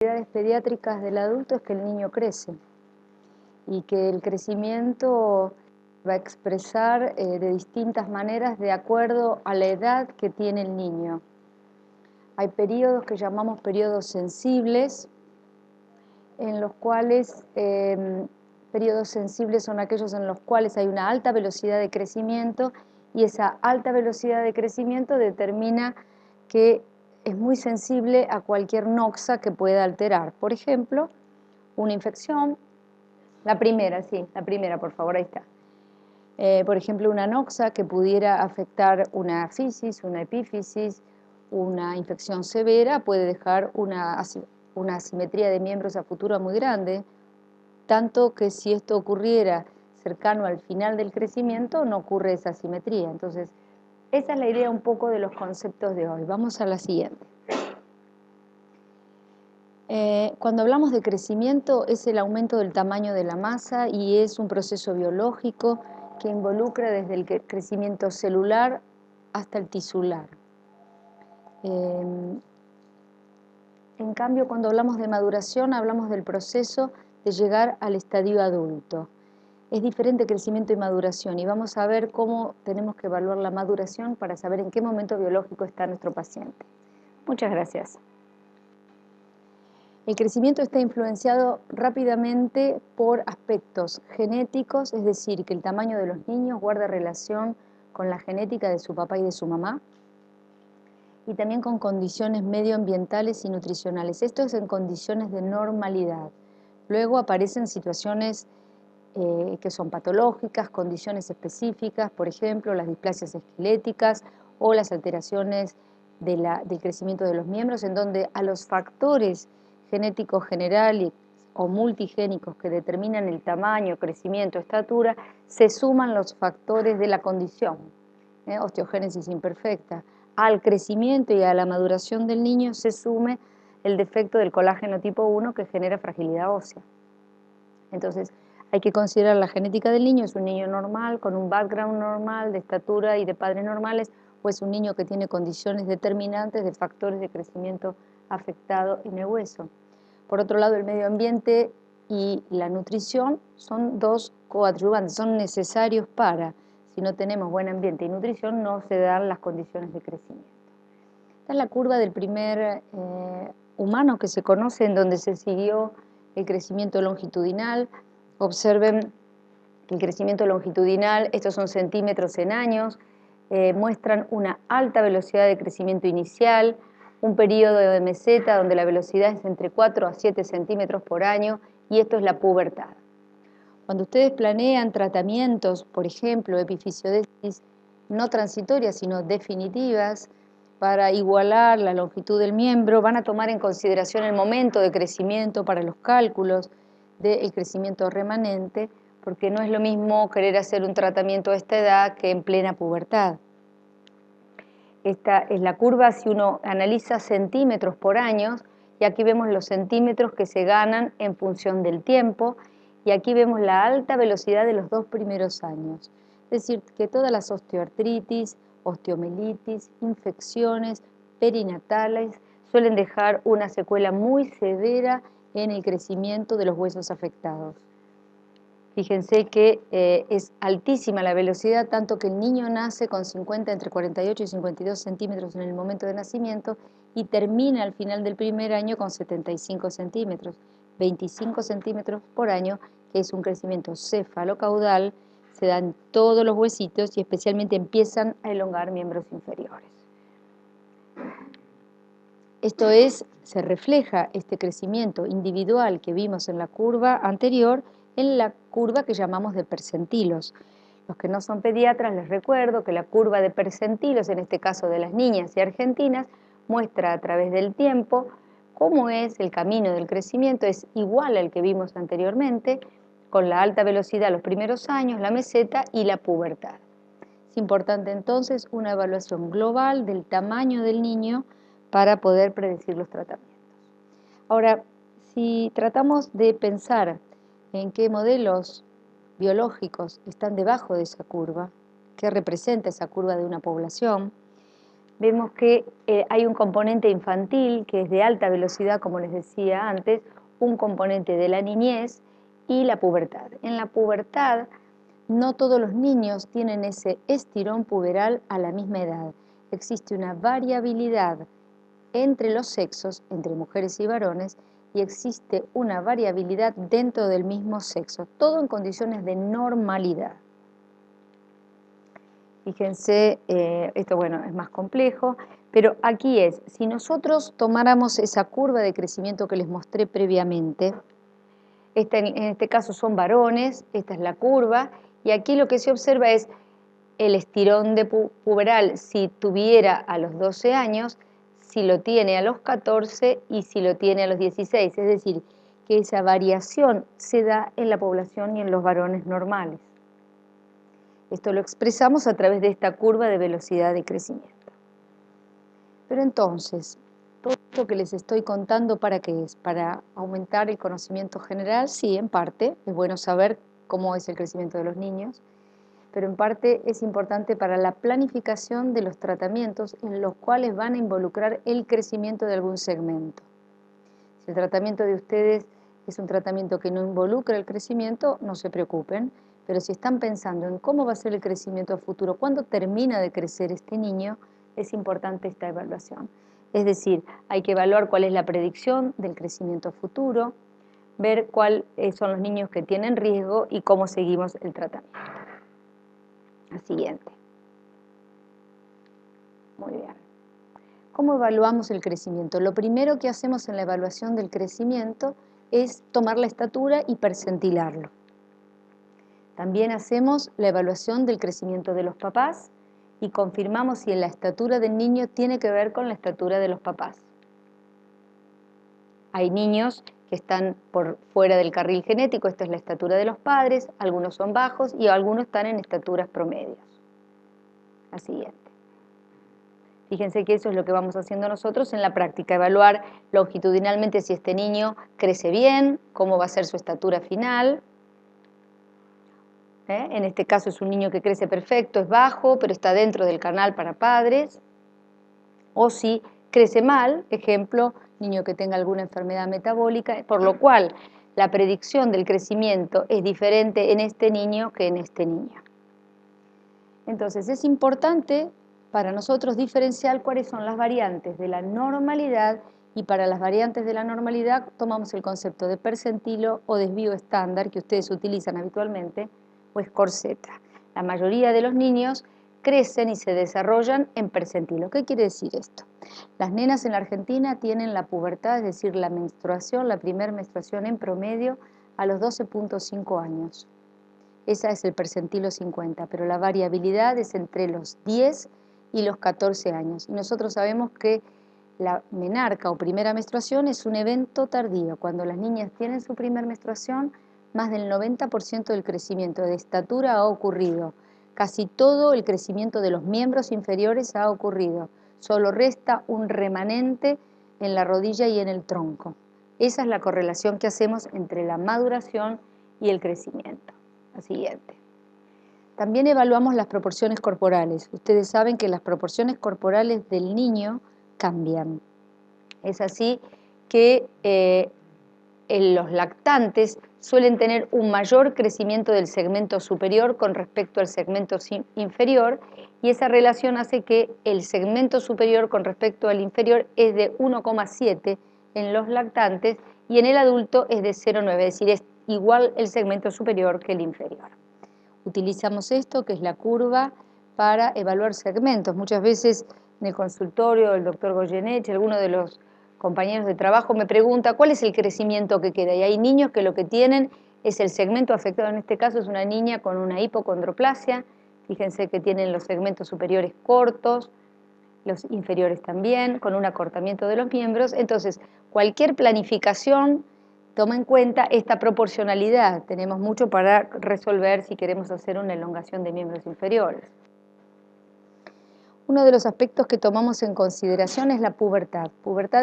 Necesidades pediátricas del adulto es que el niño crece y que el crecimiento va a expresar de distintas maneras de acuerdo a la edad que tiene el niño. Hay periodos que llamamos periodos sensibles, en los cuales periodos sensibles son aquellos en los cuales hay una alta velocidad de crecimiento y esa alta velocidad de crecimiento determina que es muy sensible a cualquier noxa que pueda alterar. Por ejemplo, una infección, la primera, por favor, ahí está. Por ejemplo, una noxa que pudiera afectar una fisis, una epífisis, una infección severa, puede dejar una asimetría de miembros a futuro muy grande, tanto que si esto ocurriera cercano al final del crecimiento, no ocurre esa asimetría. Entonces, esa es la idea un poco de los conceptos de hoy. Vamos a la siguiente. Cuando hablamos de crecimiento, es el aumento del tamaño de la masa y es un proceso biológico que involucra desde el crecimiento celular hasta el tisular. En cambio, cuando hablamos de maduración, hablamos del proceso de llegar al estadio adulto. Es diferente crecimiento y maduración, y vamos a ver cómo tenemos que evaluar la maduración para saber en qué momento biológico está nuestro paciente. Muchas gracias. El crecimiento está influenciado rápidamente por aspectos genéticos, es decir, que el tamaño de los niños guarda relación con la genética de su papá y de su mamá, y también con condiciones medioambientales y nutricionales. Esto es en condiciones de normalidad. Luego aparecen situaciones que son patológicas, condiciones específicas, por ejemplo, las displasias esqueléticas o las alteraciones del crecimiento de los miembros, en donde a los factores genéticos generales o multigénicos que determinan el tamaño, crecimiento, estatura, se suman los factores de la condición, osteogénesis imperfecta. Al crecimiento y a la maduración del niño se sume el defecto del colágeno tipo 1 que genera fragilidad ósea. Entonces, hay que considerar la genética del niño. ¿Es un niño normal, con un background normal, de estatura y de padres normales, o es un niño que tiene condiciones determinantes de factores de crecimiento afectado en el hueso? Por otro lado, el medio ambiente y la nutrición son dos coadyuvantes, son necesarios para, si no tenemos buen ambiente y nutrición, no se dan las condiciones de crecimiento. Esta es la curva del primer humano que se conoce, en donde se siguió el crecimiento longitudinal. Observen que el crecimiento longitudinal, estos son centímetros en años, muestran una alta velocidad de crecimiento inicial, un periodo de meseta donde la velocidad es entre 4 a 7 centímetros por año, y esto es la pubertad. Cuando ustedes planean tratamientos, por ejemplo, epifisiodesis, no transitorias, sino definitivas, para igualar la longitud del miembro, van a tomar en consideración el momento de crecimiento para los cálculos del crecimiento remanente, porque no es lo mismo querer hacer un tratamiento a esta edad que en plena pubertad. Esta es la curva si uno analiza centímetros por año, y aquí vemos los centímetros que se ganan en función del tiempo, y aquí vemos la alta velocidad de los 2 primeros años. Es decir, que todas las osteoartritis, osteomelitis, infecciones perinatales suelen dejar una secuela muy severa en el crecimiento de los huesos afectados. Fíjense que es altísima la velocidad, tanto que el niño nace con entre 48 y 52 centímetros en el momento de nacimiento y termina al final del primer año con 75 centímetros, 25 centímetros por año, que es un crecimiento cefalocaudal, se dan todos los huesitos y especialmente empiezan a elongar miembros inferiores. Esto es, se refleja este crecimiento individual que vimos en la curva anterior en la curva que llamamos de percentilos. Los que no son pediatras, les recuerdo que la curva de percentilos, en este caso de las niñas y argentinas, muestra a través del tiempo cómo es el camino del crecimiento, es igual al que vimos anteriormente, con la alta velocidad los primeros años, la meseta y la pubertad. Es importante entonces una evaluación global del tamaño del niño para poder predecir los tratamientos. Ahora, si tratamos de pensar en qué modelos biológicos están debajo de esa curva, qué representa esa curva de una población, vemos que hay un componente infantil que es de alta velocidad, como les decía antes, un componente de la niñez y la pubertad. En la pubertad no todos los niños tienen ese estirón puberal a la misma edad. Existe una variabilidad entre los sexos, entre mujeres y varones, y existe una variabilidad dentro del mismo sexo, todo en condiciones de normalidad. Fíjense, esto bueno, es más complejo, pero aquí es, si nosotros tomáramos esa curva de crecimiento que les mostré previamente, en este caso son varones, esta es la curva, y aquí lo que se observa es el estirón de puberal si tuviera a los 12 años, si lo tiene a los 14 y si lo tiene a los 16, es decir, que esa variación se da en la población y en los varones normales. Esto lo expresamos a través de esta curva de velocidad de crecimiento. Pero entonces, todo esto que les estoy contando, ¿para qué es? ¿Para aumentar el conocimiento general? Sí, en parte, es bueno saber cómo es el crecimiento de los niños, pero en parte es importante para la planificación de los tratamientos en los cuales van a involucrar el crecimiento de algún segmento. Si el tratamiento de ustedes es un tratamiento que no involucra el crecimiento, no se preocupen, pero si están pensando en cómo va a ser el crecimiento a futuro, cuándo termina de crecer este niño, es importante esta evaluación. Es decir, hay que evaluar cuál es la predicción del crecimiento futuro, ver cuáles son los niños que tienen riesgo y cómo seguimos el tratamiento. La siguiente. Muy bien. ¿Cómo evaluamos el crecimiento? Lo primero que hacemos en la evaluación del crecimiento es tomar la estatura y percentilarlo. También hacemos la evaluación del crecimiento de los papás y confirmamos si la estatura del niño tiene que ver con la estatura de los papás. Hay niños que están por fuera del carril genético, esta es la estatura de los padres, algunos son bajos y algunos están en estaturas promedios. La siguiente. Fíjense que eso es lo que vamos haciendo nosotros en la práctica, evaluar longitudinalmente si este niño crece bien, cómo va a ser su estatura final. En este caso es un niño que crece perfecto, es bajo, pero está dentro del canal para padres. O si crece mal, ejemplo, niño que tenga alguna enfermedad metabólica, por lo cual la predicción del crecimiento es diferente en este niño que en este niño. Entonces es importante para nosotros diferenciar cuáles son las variantes de la normalidad y para las variantes de la normalidad tomamos el concepto de percentilo o desvío estándar que ustedes utilizan habitualmente o score Z. La mayoría de los niños crecen y se desarrollan en percentilo. ¿Qué quiere decir esto? Las nenas en la Argentina tienen la pubertad, es decir, la menstruación, la primera menstruación en promedio a los 12.5 años. Esa es el percentilo 50, pero la variabilidad es entre los 10 y los 14 años. Y nosotros sabemos que la menarca o primera menstruación es un evento tardío. Cuando las niñas tienen su primera menstruación, más del 90% del crecimiento de estatura ha ocurrido. Casi todo el crecimiento de los miembros inferiores ha ocurrido. Solo resta un remanente en la rodilla y en el tronco. Esa es la correlación que hacemos entre la maduración y el crecimiento. La siguiente. También evaluamos las proporciones corporales. Ustedes saben que las proporciones corporales del niño cambian. Es así que los lactantes suelen tener un mayor crecimiento del segmento superior con respecto al segmento inferior y esa relación hace que el segmento superior con respecto al inferior es de 1,7 en los lactantes y en el adulto es de 0,9, es decir, es igual el segmento superior que el inferior. Utilizamos esto, que es la curva, para evaluar segmentos. Muchas veces en el consultorio, el doctor Goyeneche, alguno de los compañeros de trabajo me pregunta cuál es el crecimiento que queda. Y hay niños que lo que tienen es el segmento afectado. En este caso es una niña con una hipocondroplasia. Fíjense que tienen los segmentos superiores cortos, los inferiores también, con un acortamiento de los miembros. Entonces, cualquier planificación toma en cuenta esta proporcionalidad. Tenemos mucho para resolver si queremos hacer una elongación de miembros inferiores. Uno de los aspectos que tomamos en consideración es la pubertad. Pubertad